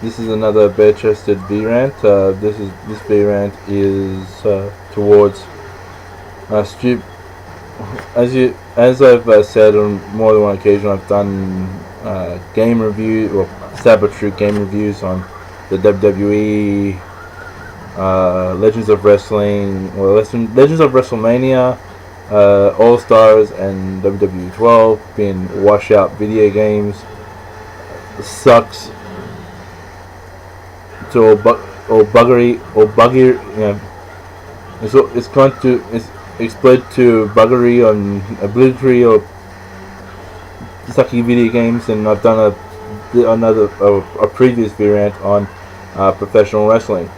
This is another bare-chested V-Rant. This V-Rant is towards Stu. As I've said on more than one occasion, I've done game review or saboteur game reviews on the WWE, Legends of Wrestling, or Legends of WrestleMania, All Stars, and WWE 12, being washout video games. Sucks to or buggery, you know, it's going to explode to buggery on obligatory or sucky video games. And I've done a previous variant on professional wrestling.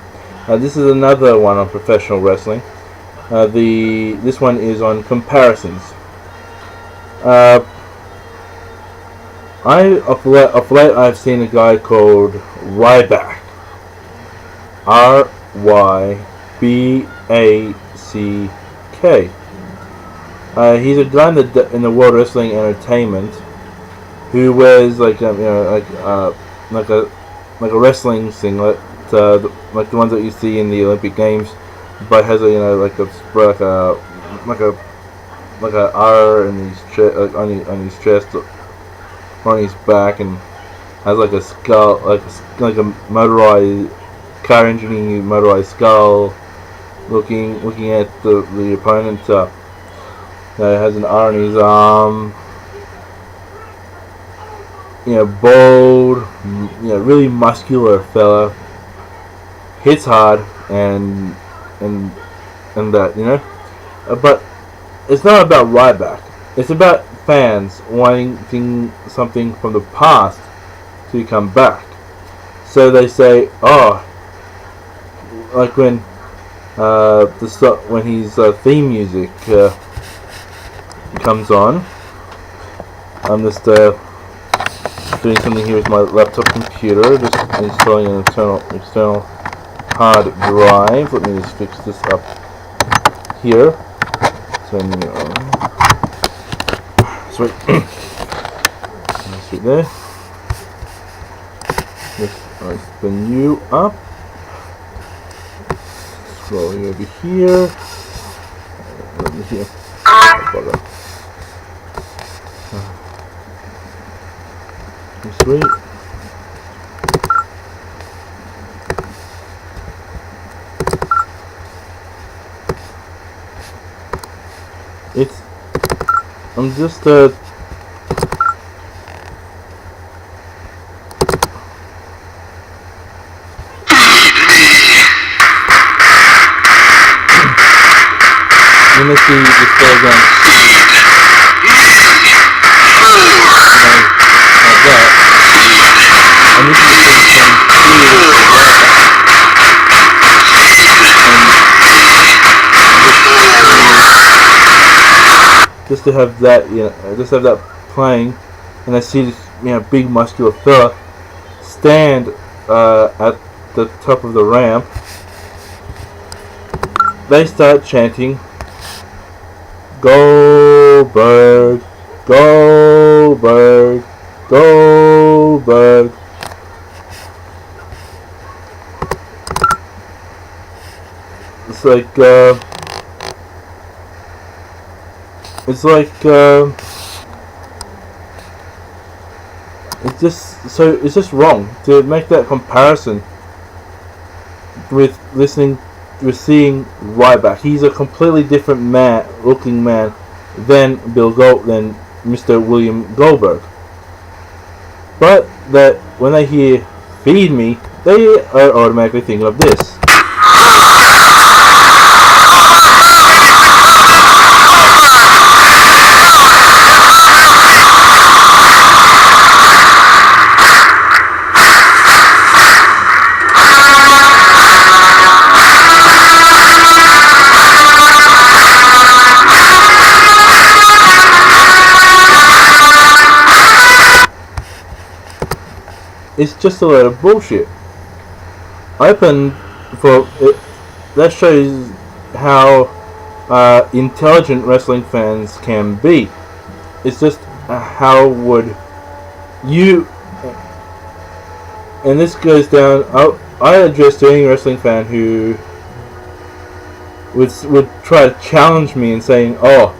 This is another one on professional wrestling. This one is on comparisons. Of late I've seen a guy called Ryback, R-Y-B-A-C-K. He's a guy in the World Wrestling Entertainment who wears like a wrestling singlet, like the ones that you see in the Olympic Games, but has a like a R in his on his chest, on his back, and has like a skull, like a motorized car engine, motorized skull, looking at the opponent. Has an R on his arm. Bald, really muscular fella. Hits hard and that, but it's not about Ryback. It's about fans wanting something from the past to come back. So they say, like when when his theme music comes on. I'm just doing something here with my laptop computer, just installing an external hard drive. Let me just fix this up here. So sweet. Sweet there. Just open you up. Scrolling over here. Let me here. Sweet. I'm just gonna see this program. And this is just to have that, just have that playing, and I see this, big muscular fella stand at the top of the ramp. They start chanting, "Goldberg, Goldberg, Goldberg." It's like it's just wrong to make that comparison with seeing Ryback. He's a completely different looking man than than Mr. William Goldberg. But that when they hear "feed me," they are automatically thinking of this. It's just a load of bullshit. That shows how intelligent wrestling fans can be. It's just how would you and this goes down. I address any wrestling fan who would try to challenge me and saying, "Oh,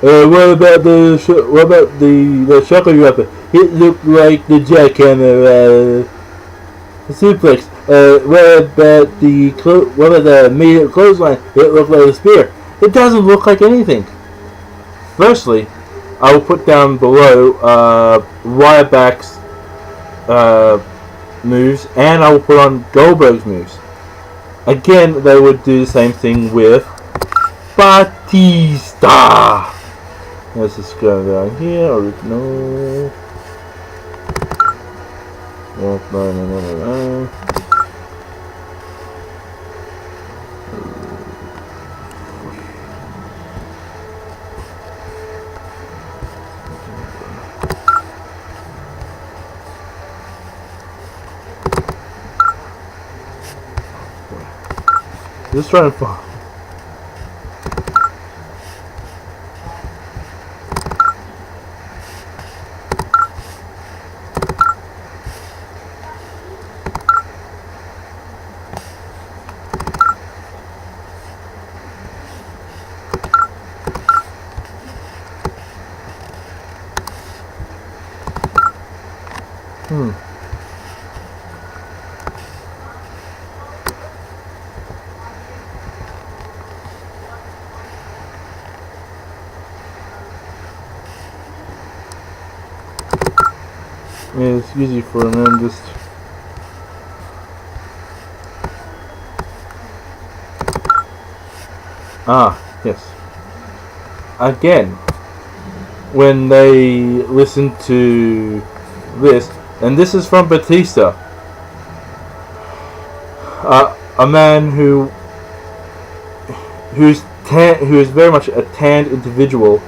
what about the shuckle you have? It looked like the jackhammer suplex. What about the immediate clothesline? It looked like a spear. It doesn't look like anything." Firstly, I will put down below Ryback's moves, and I will put on Goldberg's moves. Again, they would do the same thing with Batista. Let's just go down here. Original. No. Just trying to find. Yeah, it's easy for him and just yes. Again, when they listen to this, and this is from Batista, a man who is very much a tanned individual,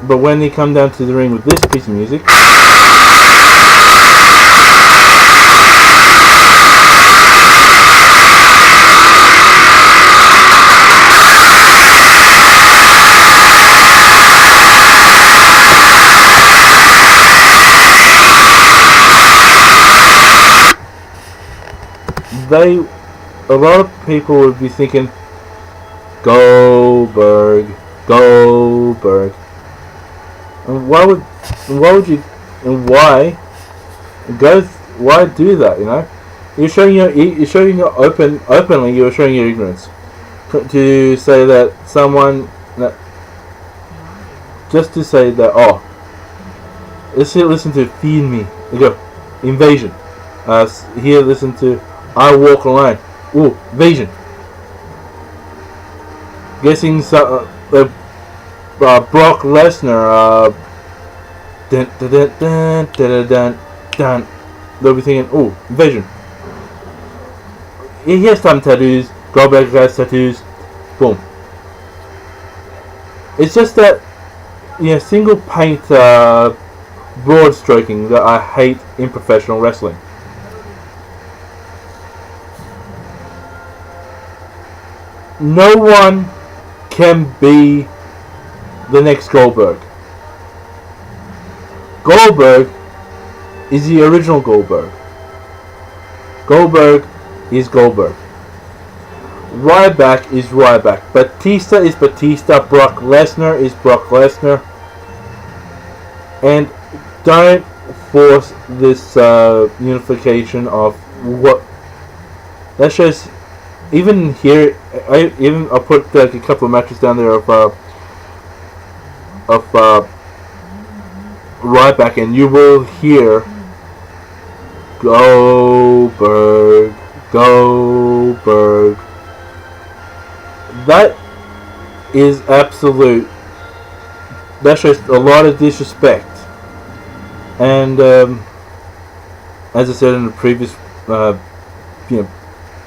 but when they come down to the ring with this piece of music, a lot of people would be thinking, Goldberg. And why do that? You know, you're showing your openly. You're showing your ignorance to say that someone just to say that listen to Feed Me. You go Invasion. Here listen to I Walk Alone. Ooh, Invasion. Guessing Brock Lesnar. Dun. They'll be thinking, oh, Invasion. He has some tattoos. Goldberg has tattoos. Boom. It's just that, single paint broad stroking that I hate in professional wrestling. No one can be the next Goldberg. Goldberg is the original Goldberg. Goldberg is Goldberg. Ryback is Ryback. Batista is Batista. Brock Lesnar is Brock Lesnar. And don't force this unification of what. That shows. Even here, I put a couple of matches down there of Ryback, and you will hear Goldberg. That is absolute. That shows a lot of disrespect. And as I said in the previous,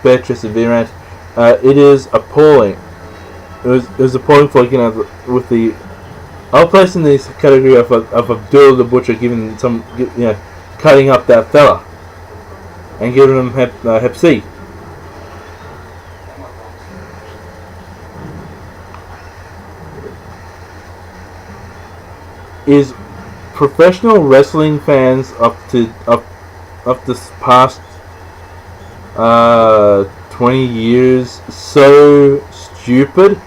Beatrice and V-Rant, it is appalling. It was appalling for with the. I'll place in this category of Abdul the Butcher giving some cutting up that fella and giving him Hep C. Is professional wrestling fans up of this past 20 years so stupid?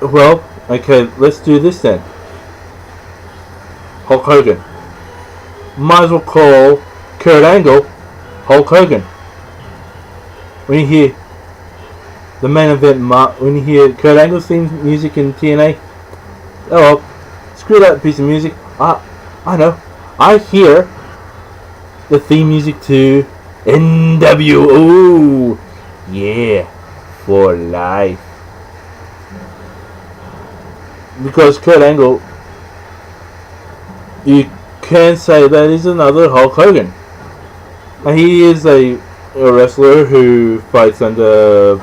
Well, okay, let's do this then. Hulk Hogan. Might as well call Kurt Angle Hulk Hogan. When you hear the main event, when you hear Kurt Angle's theme music in TNA, oh well, screw that piece of music. I know. I hear the theme music to NWO. Yeah, for life. Because Kurt Angle, you can say that he's another Hulk Hogan. And he is a wrestler who fights under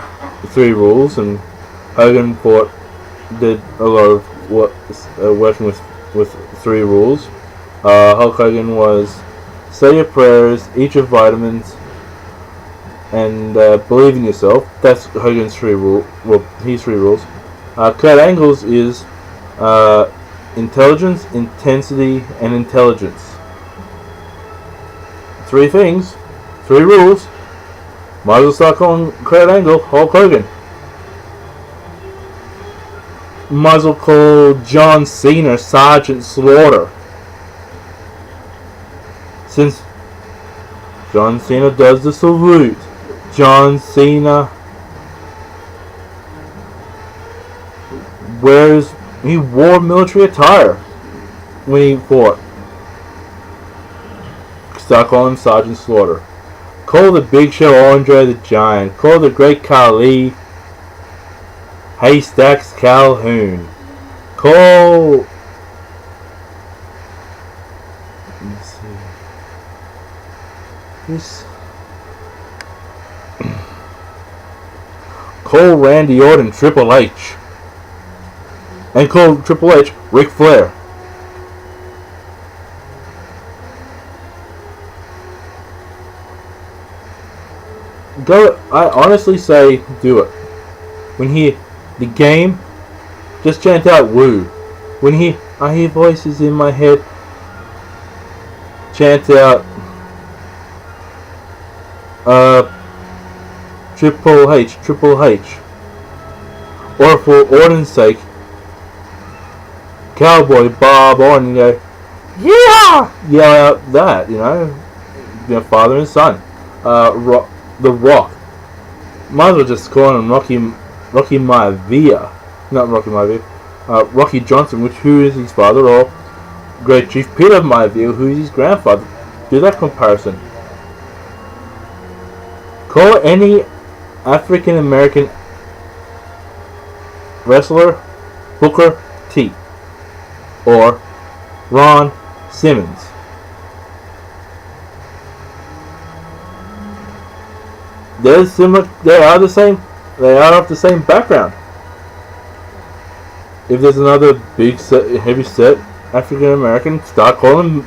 3 rules, and Hogan did a lot of working with 3 rules. Hulk Hogan was say your prayers, eat your vitamins, and believe in yourself. That's Hogan's 3 rules. Well, his 3 rules. Kurt Angle's is intelligence, intensity, and intelligence. 3 things, 3 rules. Might as well start calling Kurt Angle Hulk Hogan. Might as well call John Cena Sergeant Slaughter. Since John Cena does the salute, John Cena he wore military attire when he fought. Start calling him Sergeant Slaughter. Call the Big Show Andre the Giant. Call the Great Khali Haystacks Calhoun. Call... Let's see. This... Call Randy Orton Triple H. And call Triple H Ric Flair. I honestly say do it. When you hear the game, just chant out woo. When I hear voices in my head, chant out Triple H, Triple H. Or for Orton's sake, Cowboy Bob Orton, go, yeah! Yell out that, you know, father and son. The Rock. Might as well just call him Rocky Maivia. Not Rocky Maivia. Rocky Johnson, who is his father, or Great Chief Peter Maivia, who is his grandfather. Do that comparison. Call any African American wrestler Booker T. or Ron Simmons. They're similar. They are of the same background. If there's another big set, heavy set African American, start calling him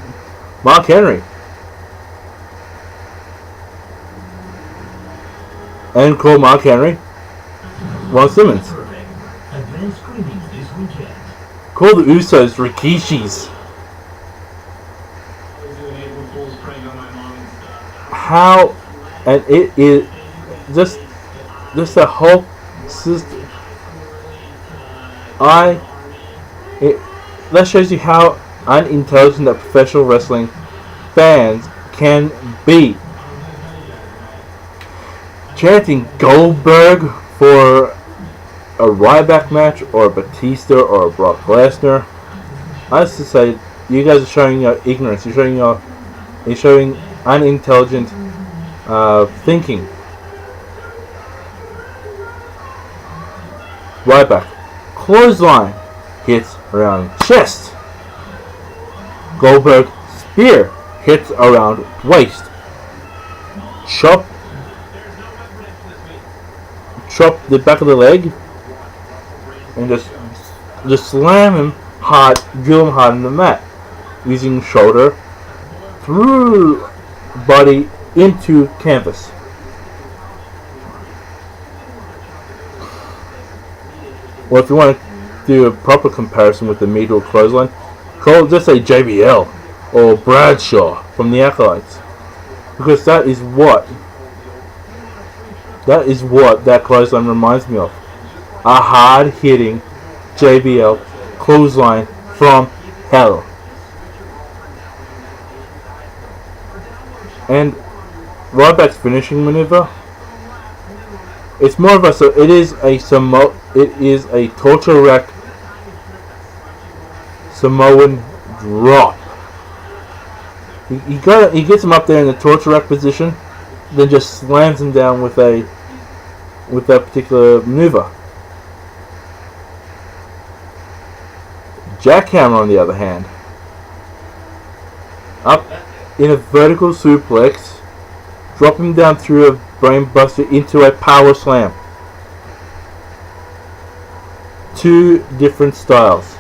Mark Henry. And call Mark Henry Ron Simmons. Call the Usos Rikishis. How, and it is just the whole system. That shows you how unintelligent that professional wrestling fans can be. Chanting Goldberg for a Ryback match, or a Batista, or a Brock Lesnar. I used to say, you guys are showing your ignorance. You're showing unintelligent thinking. Ryback. Clothesline hits around chest. Goldberg spear hits around waist. Chop the back of the leg and just slam him hard, drill him hard in the mat, using shoulder through body into canvas. Or if you want to do a proper comparison with the medial clothesline, Just say JBL or Bradshaw from the Acolytes, because that is what that clothesline reminds me of. A hard-hitting JBL clothesline from hell. And Ryback's finishing maneuver, it's more of a it is a torture rack Samoan drop. He gets him up there in the torture rack position, then just slams him down with that particular maneuver. Jackhammer, on the other hand, up in a vertical suplex, drop him down through a brainbuster into a power slam. Two different styles.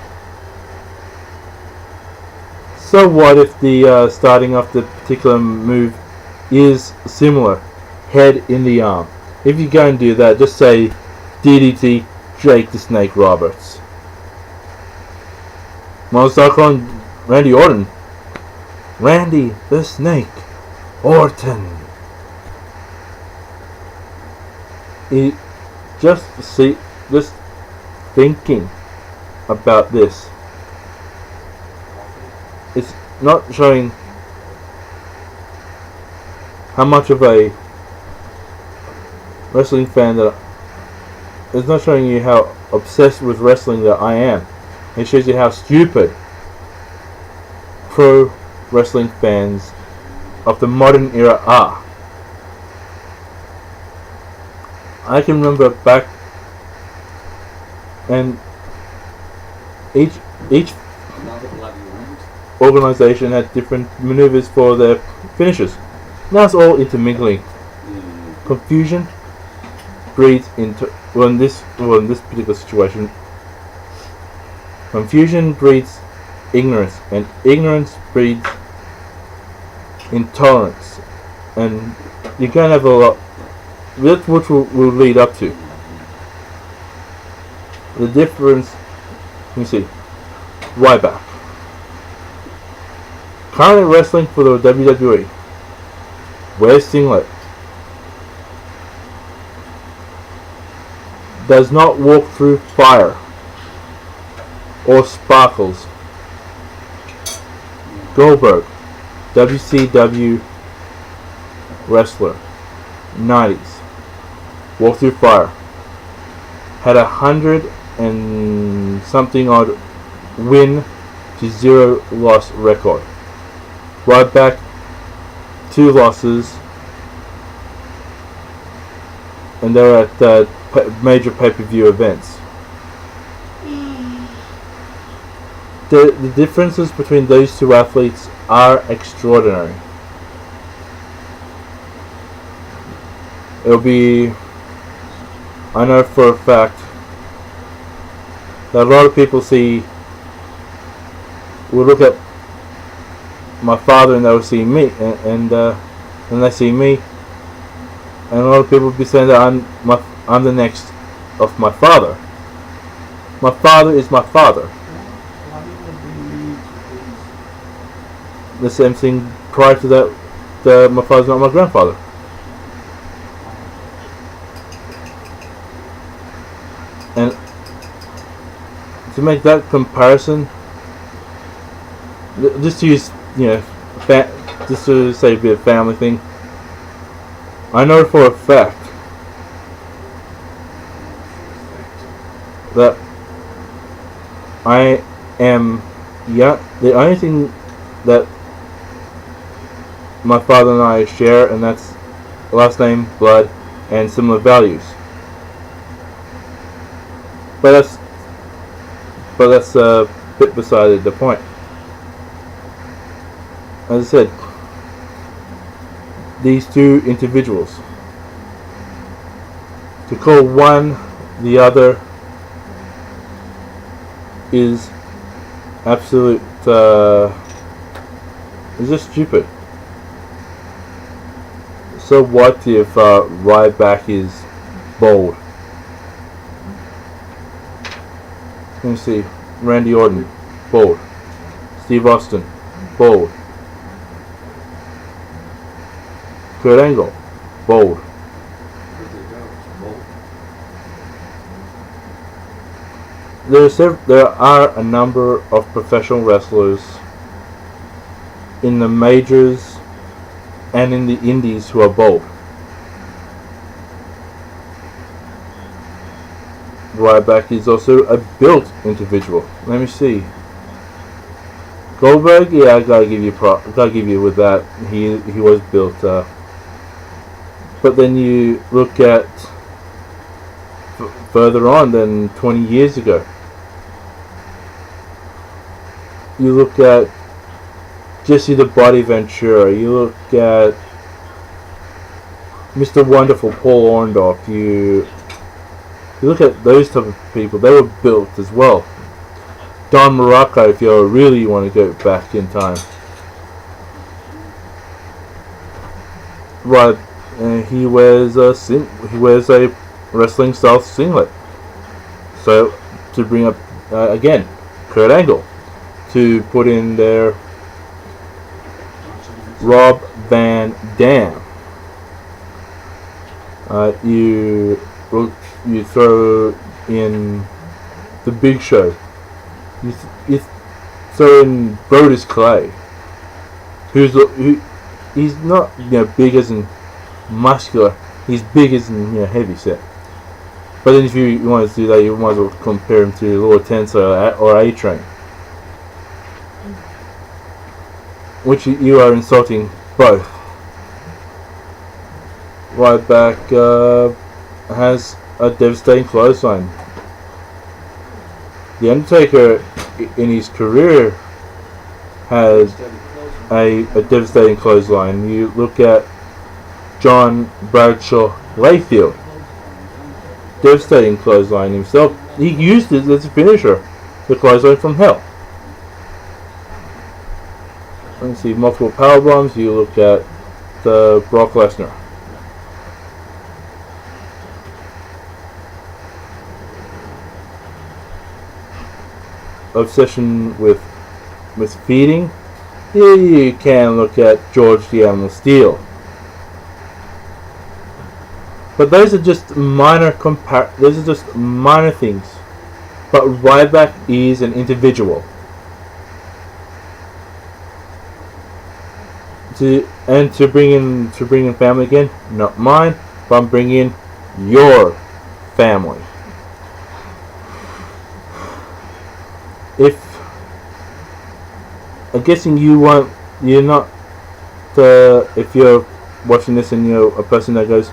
So what if the starting off the particular move is similar? Head in the arm. If you go and do that, just say DDT Jake the Snake Roberts. Well, start calling Randy Orton Randy the Snake Orton. Just thinking about this, it's not showing how much of a wrestling fan that it's not showing you how obsessed with wrestling that I am. It shows you how stupid pro wrestling fans of the modern era are. I can remember back, and each organization had different maneuvers for their finishes. Now it's all intermingling. Confusion breeds into in this particular situation. Confusion breeds ignorance, and ignorance breeds intolerance, and you're gonna have a lot. That's what will lead up to the difference. Let me see. Ryback, currently wrestling for the WWE, wears singlet, does not walk through fire or sparkles. Goldberg, WCW wrestler, 90s, walked through fire, had 100 and something odd win to 0 loss record. Ryback, 2 losses, and they were at major pay-per-view events. The differences between those two athletes are extraordinary. I know for a fact that a lot of people will look at my father and they will see me, and they see me, and a lot of people will be saying that I'm the next of my father. My father is my father. The same thing prior to that, my father's not my grandfather. And to make that comparison, just to use, just to say a bit of family thing, I know for a fact that I am the only thing that my father and I share, and that's last name, blood, and similar values. But that's a bit beside the point. As I said, these two individuals, to call one the other is absolute. It's just stupid. So what if Ryback is bold? Let me see. Randy Orton, bold. Steve Austin, bald. Kurt Angle, bald. There are a number of professional wrestlers in the majors and in the indies who are bald. Ryback is also a built individual. Let me see. Goldberg, yeah, I gotta give you with that. He was built. But then you look at further on than 20 years ago. You look at Jesse the Body Ventura. You look at Mr. Wonderful Paul Orndorff. You look at those type of people. They were built as well. Don Morocco, if you really want to go back in time. Right, he wears a wrestling style singlet. So to bring up again, Kurt Angle. To put in there, Rob Van Dam. You throw in the Big Show. You throw in Brodus Clay. He's not big as in muscular. He's big as in heavy set. But then if you want to do that, you might as well compare him to Lord Tensei or A-Train. Which you are insulting both. Ryback has a devastating clothesline. The Undertaker in his career has a devastating clothesline. You look at John Bradshaw Layfield. Devastating clothesline himself. He used it as a finisher. The clothesline from hell. Let's see, multiple power bombs. You look at the Brock Lesnar. Obsession with feeding. Yeah, you can look at George the Animal Steel. But those are just minor things. But Ryback is an individual. To bring in family again, not mine, but I'm bringing in your family. I'm guessing you're not if you're watching this and you're a person that goes,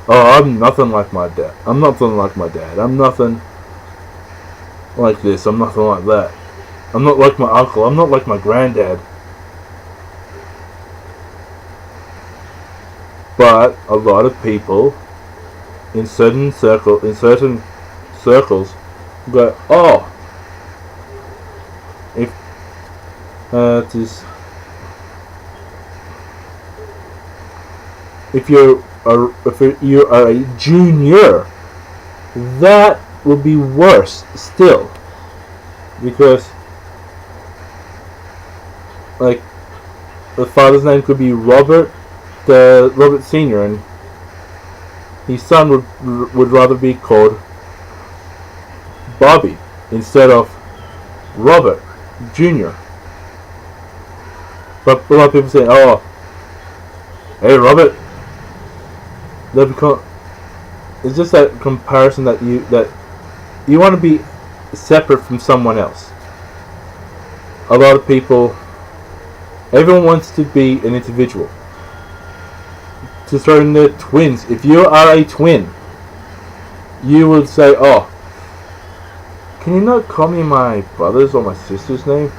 oh, I'm nothing like my dad. I'm nothing like my dad. I'm nothing like this. I'm nothing like that. I'm not like my uncle. I'm not like my granddad. But a lot of people in certain circles go, oh, if you are a junior, that would be worse still, because like the father's name could be Robert Senior, and his son would rather be called Bobby instead of Robert Jr. But a lot of people say, "Oh, hey Robert," it's just that comparison that you want to be separate from someone else. A lot of people, everyone wants to be an individual. To throw in the twins. If you are a twin, you would say, oh, can you not call me my brother's or my sister's name?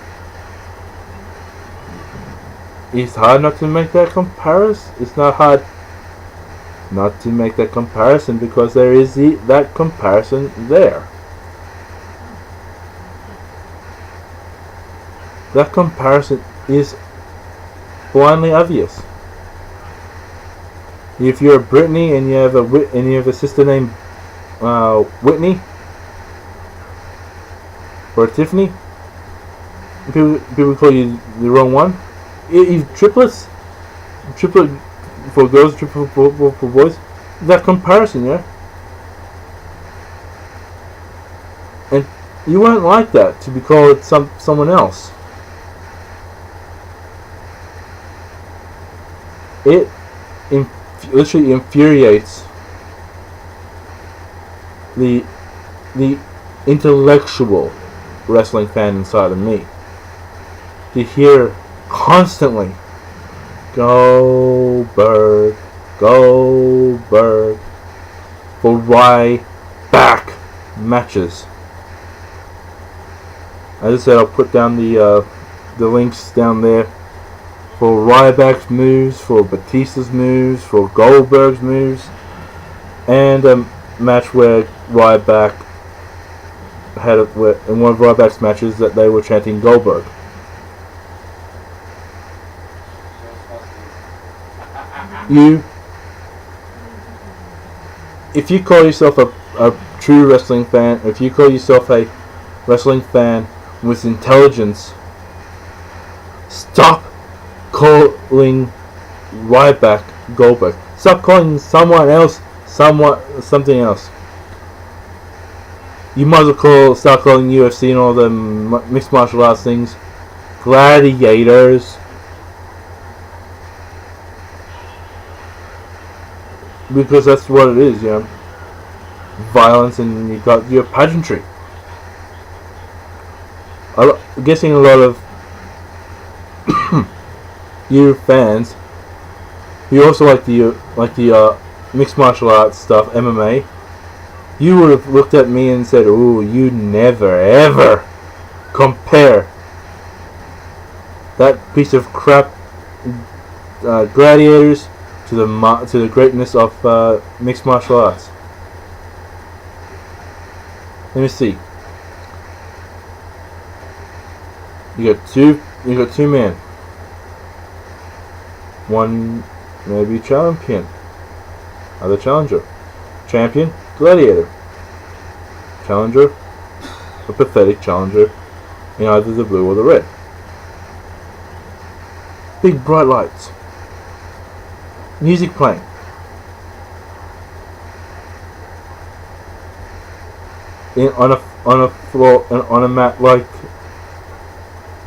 It's hard not to make that comparison. It's not hard not to make that comparison because there is that comparison there. That comparison is blindly obvious. If you're a Brittany and you have a sister named Whitney or Tiffany, people call you the wrong one. Triplets, triplet for girls, triplet for boys. That comparison, yeah. And you weren't like that to be called someone else. It literally infuriates the intellectual wrestling fan inside of me to hear constantly Goldberg for Ryback matches. As I said, I'll put down the links down there for Ryback's moves, for Batista's moves, for Goldberg's moves, and a match where Ryback had in one of Ryback's matches that they were chanting Goldberg. If you call yourself a true wrestling fan, if you call yourself a wrestling fan with intelligence, stop calling Ryback Goldberg. Stop calling someone else something else. You might as well start calling UFC and all the mixed martial arts things gladiators. Because that's what it is, you know. Violence, and you got your pageantry. I'm guessing a lot of you fans, you also like the mixed martial arts stuff, MMA. You would have looked at me and said, "Ooh, you never ever compare that piece of crap gladiators to the greatness of mixed martial arts." Let me see. You got two men. One maybe champion, other challenger. Champion, gladiator. Challenger, a pathetic challenger in either the blue or the red. Big bright lights. Music playing. On a floor, on a mat like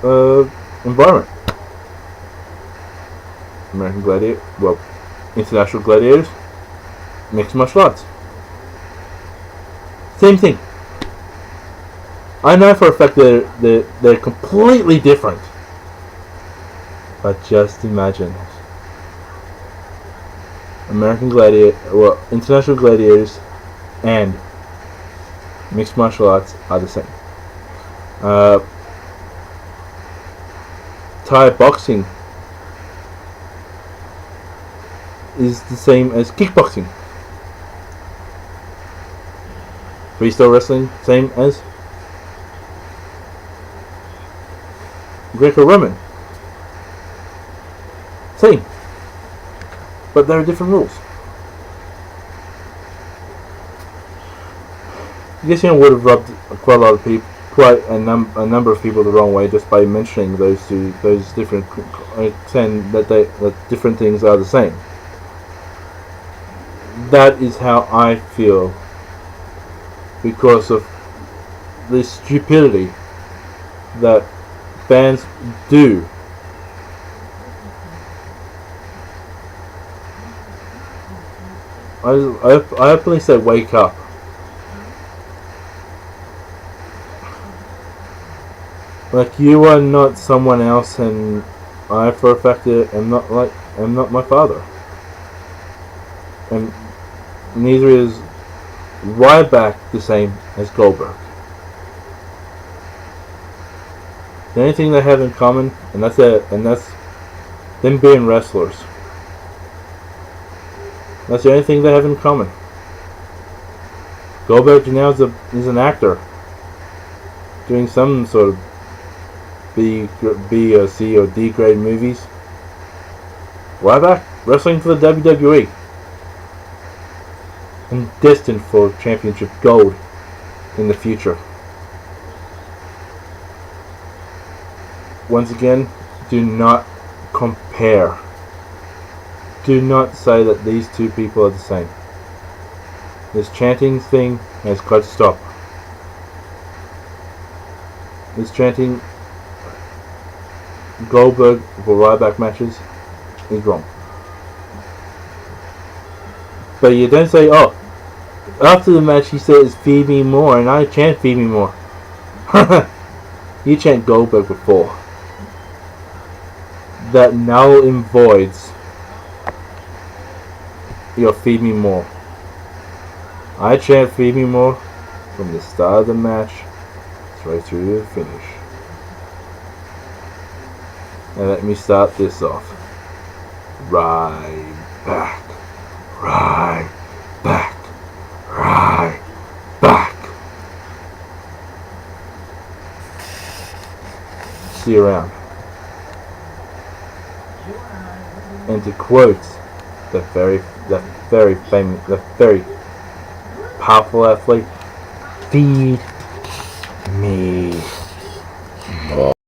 environment. American Gladiator, well, International Gladiators, mixed martial arts. Same thing. I know for a fact that they're completely different. But just imagine. American Gladiator, well, International Gladiators and mixed martial arts are the same. Thai boxing is the same as kickboxing. Freestyle wrestling, same as Greco-Roman. Same. But there are different rules. I guess would have rubbed quite a lot of people, quite a number of people the wrong way just by mentioning those different, saying that different things are the same. That is how I feel because of the stupidity that fans do. I openly say wake up. Like, you are not someone else, and I for a fact am not my father. And neither is Ryback the same as Goldberg. The only thing they have in common, and that's them being wrestlers. That's the only thing they have in common. Goldberg now is an actor, doing some sort of B or C or D grade movies. Ryback wrestling for the WWE and destined for championship gold in the future. once again, do not compare. Do not say that these two people are the same. This chanting thing has got to stop. This chanting Goldberg for Ryback matches is wrong. But you don't say, oh, after the match he says feed me more and I chant feed me more. You chant Goldberg before. That null and voids your feed me more. I chant feed me more from the start of the match right through to the finish. And let me start this off. Ryback, Ryback, Ryback. See you around. And to quote the very powerful athlete, feed me.